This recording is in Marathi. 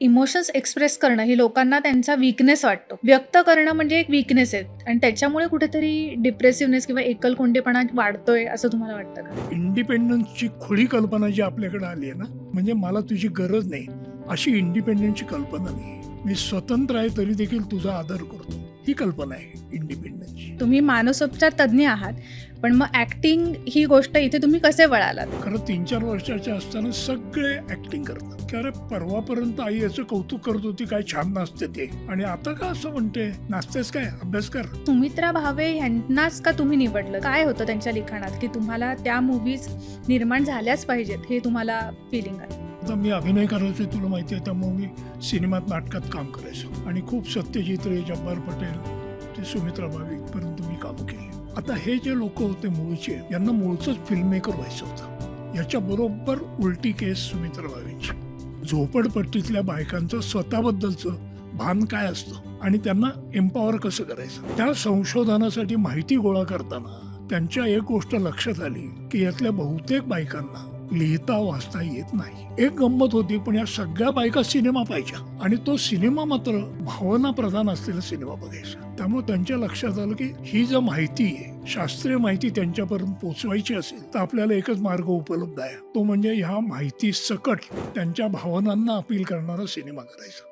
इमोशन्स एक्सप्रेस करणं ही लोकांना त्यांचा वीकनेस वाटतो. व्यक्त करणं म्हणजे एक वीकनेस आहे आणि त्याच्यामुळे कुठेतरी डिप्रेसिव्हनेस किंवा एकलकोंडेपणा वाढतोय असं तुम्हाला वाटतं का? इंडिपेंडन्सची खुली कल्पना जी आपल्याकडे आली आहे ना, म्हणजे मला तुझी गरज नाही अशी इंडिपेंडन्सची कल्पना नाही. मी स्वतंत्र आहे तरी देखील तुझा आदर करतो, ही कल्पना आहे इंडिपेंडन्सची. तुम्ही मानसोपचार तज्ज्ञ आहात, पण मग ऍक्टिंग ही गोष्ट इथे तुम्ही कसे वळालात? खरं 3-4 वर्षाचे असताना सगळे ऍक्टिंग करतात की अरे परवापर्यंत आई याचं कौतुक करत होती, काय छान नाचते ते, आणि आता का असं म्हणते नाचतेस काय, अभ्यास कर. सुमित्रा भावे यांनाच का तुम्ही निवडलं? काय होतं त्यांच्या लिखाणात की तुम्हाला त्या मूवीज निर्माण झाल्याच पाहिजेत हे तुम्हाला फिलिंग आहे? आता मी अभिनय करायचो तुला माहिती आहे, त्यामुळे मी सिनेमात नाटकात काम करायचो आणि खूप सत्यजित रे, जब्बार पटेल ते सुमित्रा भावे इथपर्यंत मी काम केले. आता हे जे लोक होते मूळचे, यांना मूळचंच फिल्म मेकर व्हायचं होतं. याच्या बरोबर उलटी केस सुमित्रा भावेंची. झोपडपट्टीतल्या बायकांचं स्वतःबद्दलचं भान काय असतं आणि त्यांना एम्पॉवर कसं करायचं, त्या संशोधनासाठी माहिती गोळा करताना त्यांच्या एक गोष्ट लक्षात आली की यातल्या बहुतेक बायकांना लिहिता वाचता येत नाही. एक गंमत होती, पण या सगळ्या बायका सिनेमा पाहिजे आणि तो सिनेमा मात्र भावना प्रधान असलेला सिनेमा बघायचा. त्यामुळे त्यांच्या लक्षात आलं की ही जर माहिती आहे, शास्त्रीय माहिती त्यांच्यापर्यंत पोचवायची असेल तर आपल्याला एकच मार्ग उपलब्ध आहे, तो म्हणजे ह्या माहिती सकट त्यांच्या भावनांना अपील करणारा सिनेमा करायचा.